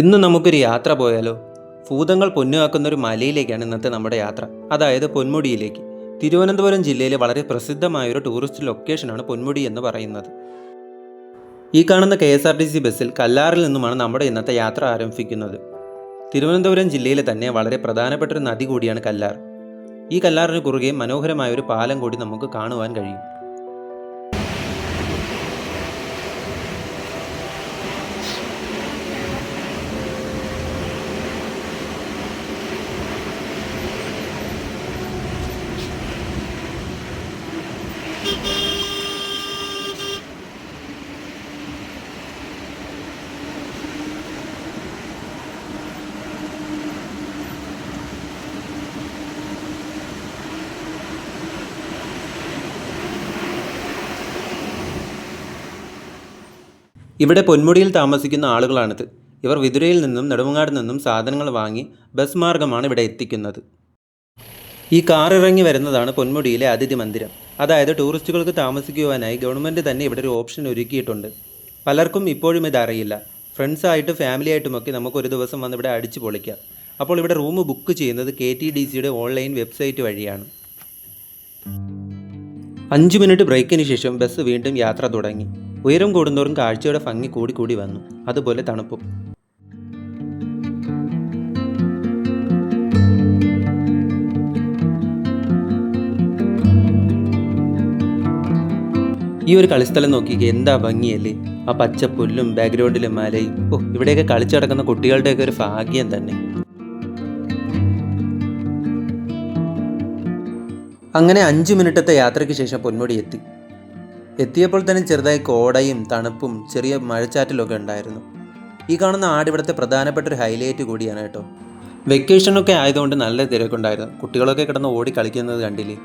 ഇന്ന് നമുക്കൊരു യാത്ര പോയാലോ? ഭൂതങ്ങൾ പൊന്നുകാക്കുന്ന ഒരു മലയിലേക്കാണ് ഇന്നത്തെ നമ്മുടെ യാത്ര, അതായത് പൊന്മുടിയിലേക്ക്. തിരുവനന്തപുരം ജില്ലയിലെ വളരെ പ്രസിദ്ധമായൊരു ടൂറിസ്റ്റ് ലൊക്കേഷനാണ് പൊന്മുടി എന്ന് പറയുന്നത്. ഈ കാണുന്ന KSRTC ബസ്സിൽ കല്ലാറിൽ നിന്നുമാണ് നമ്മുടെ ഇന്നത്തെ യാത്ര ആരംഭിക്കുന്നത്. തിരുവനന്തപുരം ജില്ലയിലെ തന്നെ വളരെ പ്രധാനപ്പെട്ട ഒരു നദി കൂടിയാണ് കല്ലാർ. ഈ കല്ലാറിന് കുറുകെ മനോഹരമായ ഒരു പാലം കൂടി നമുക്ക് കാണുവാൻ കഴിയും. ഇവിടെ പൊന്മുടിയിൽ താമസിക്കുന്ന ആളുകളാണിത്. ഇവർ വിതുരയിൽ നിന്നും നെടുമങ്ങാട് നിന്നും സാധനങ്ങൾ വാങ്ങി ബസ് മാർഗമാണ് ഇവിടെ എത്തിക്കുന്നത്. ഈ കാർ ഇറങ്ങി വരുന്നതാണ് പൊന്മുടിയിലെ അതിഥി മന്ദിരം. അതായത് ടൂറിസ്റ്റുകൾക്ക് താമസിക്കുവാനായി ഗവൺമെൻറ് തന്നെ ഇവിടെ ഒരു ഓപ്ഷൻ ഒരുക്കിയിട്ടുണ്ട്. പലർക്കും ഇപ്പോഴും ഇതറിയില്ല. ഫ്രണ്ട്സായിട്ട് ഫാമിലിയായിട്ടുമൊക്കെ നമുക്കൊരു ദിവസം വന്ന് ഇവിടെ അടിച്ചു പൊളിക്കാം. അപ്പോൾ ഇവിടെ റൂം ബുക്ക് ചെയ്യുന്നത് KTDCയുടെ ഓൺലൈൻ വെബ്സൈറ്റ് വഴിയാണ്. 5 മിനിറ്റ് ബ്രേക്കിന് ശേഷം ബസ് വീണ്ടും യാത്ര തുടങ്ങി. ഉയരം കൂടുന്തോറും കാഴ്ചയുടെ ഭംഗി കൂടി വന്നു, അതുപോലെ തണുപ്പും. ഈ ഒരു കളിസ്ഥലം നോക്കിക്കേ, എന്താ ഭംഗിയല്ലേ! ആ പച്ചപ്പുല്ലും ബാക്ക്ഗ്രൗണ്ടിലും മലയും. ഇവിടെയൊക്കെ കളിച്ചു നടക്കുന്ന കുട്ടികളുടെയൊക്കെ ഒരു ഭാഗ്യം തന്നെ. അങ്ങനെ 5 മിനിറ്റത്തെ യാത്രയ്ക്ക് ശേഷം പൊന്മുടി എത്തിയപ്പോൾ തന്നെ ചെറുതായി കോടയും തണുപ്പും ചെറിയ മഴച്ചാറ്റിലൊക്കെ ഉണ്ടായിരുന്നു. ഈ കാണുന്ന ആട് ഇവിടുത്തെ പ്രധാനപ്പെട്ട ഒരു ഹൈലൈറ്റ് കൂടിയാണ് കേട്ടോ. വെക്കേഷനൊക്കെ ആയതുകൊണ്ട് നല്ല തിരക്കുണ്ടായിരുന്നു. കുട്ടികളൊക്കെ കിടന്ന് ഓടി കളിക്കുന്നത് കണ്ടില്ലേ.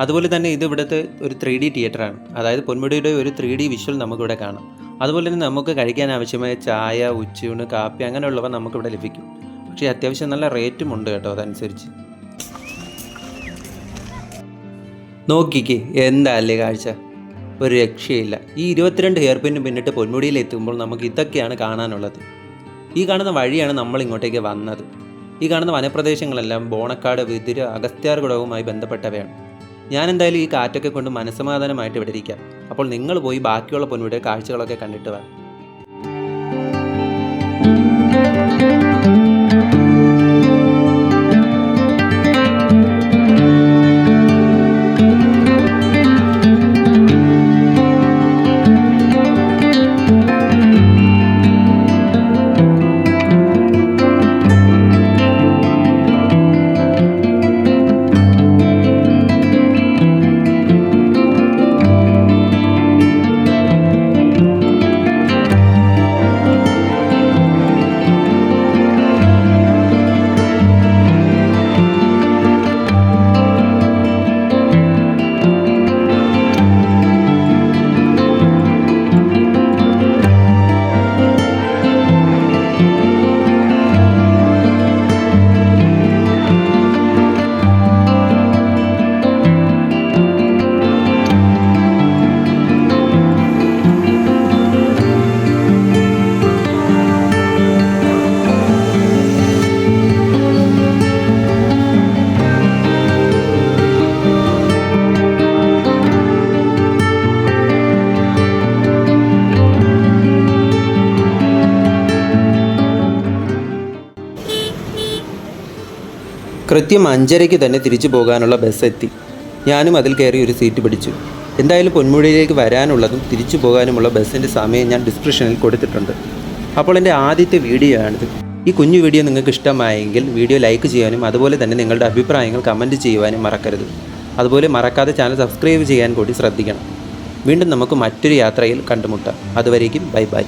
അതുപോലെ തന്നെ ഇത് ഇവിടുത്തെ ഒരു 3D തിയേറ്ററാണ്. അതായത് പൊന്മുടിയുടെ ഒരു 3D വിഷ്വൽ നമുക്കിവിടെ കാണാം. അതുപോലെ തന്നെ നമുക്ക് കഴിക്കാൻ ആവശ്യമായ ചായ, ഉച്ചയൂണ്, കാപ്പി അങ്ങനെയുള്ളവ നമുക്കിവിടെ ലഭിക്കും. പക്ഷേ അത്യാവശ്യം നല്ല റേറ്റും ഉണ്ട് കേട്ടോ. അതനുസരിച്ച് നോക്കിക്കേ, എന്താ അല്ലേ കാഴ്ച! ഒരു രക്ഷയില്ല. ഈ 22 ഹെയർ പിന്നും പിന്നിട്ട് പൊന്മുടിയിൽ എത്തുമ്പോൾ നമുക്ക് ഇതൊക്കെയാണ് കാണാനുള്ളത്. ഈ കാണുന്ന വഴിയാണ് നമ്മൾ ഇങ്ങോട്ടേക്ക് വന്നത്. ഈ കാണുന്ന വനപ്രദേശങ്ങളെല്ലാം ബോണക്കാട്, വിതുര, അഗസ്ത്യാർകുടവുമായി ബന്ധപ്പെട്ടവയാണ്. ഞാൻ എന്തായാലും ഈ കാറ്റൊക്കെ കൊണ്ട് മനസ്സമാധാനമായിട്ട് ഇവിടെ ഇരിക്കാം. അപ്പോൾ നിങ്ങൾ പോയി ബാക്കിയുള്ള പൊന്മുടിയുടെ കാഴ്ചകളൊക്കെ കണ്ടിട്ട് വാ. കൃത്യം 5:30 തന്നെ തിരിച്ചു പോകാനുള്ള ബസ് എത്തി. ഞാനും അതിൽ കയറി ഒരു സീറ്റ് പിടിച്ചു. എന്തായാലും പൊന്മുടിയിലേക്ക് വരാനുള്ളതും തിരിച്ചു പോകാനുമുള്ള ബസ്സിൻ്റെ സമയം ഞാൻ ഡിസ്ക്രിപ്ഷനിൽ കൊടുത്തിട്ടുണ്ട്. അപ്പോൾ എൻ്റെ ആദ്യത്തെ വീഡിയോ ആണിത്. ഈ കുഞ്ഞു വീഡിയോ നിങ്ങൾക്ക് ഇഷ്ടമായെങ്കിൽ വീഡിയോ ലൈക്ക് ചെയ്യാനും അതുപോലെ തന്നെ നിങ്ങളുടെ അഭിപ്രായങ്ങൾ കമൻറ്റ് ചെയ്യുവാനും മറക്കരുത്. അതുപോലെ മറക്കാതെ ചാനൽ സബ്സ്ക്രൈബ് ചെയ്യാൻ കൂടി ശ്രദ്ധിക്കണം. വീണ്ടും നമുക്ക് മറ്റൊരു യാത്രയിൽ കണ്ടുമുട്ടാം. അതുവരേക്കും ബൈ.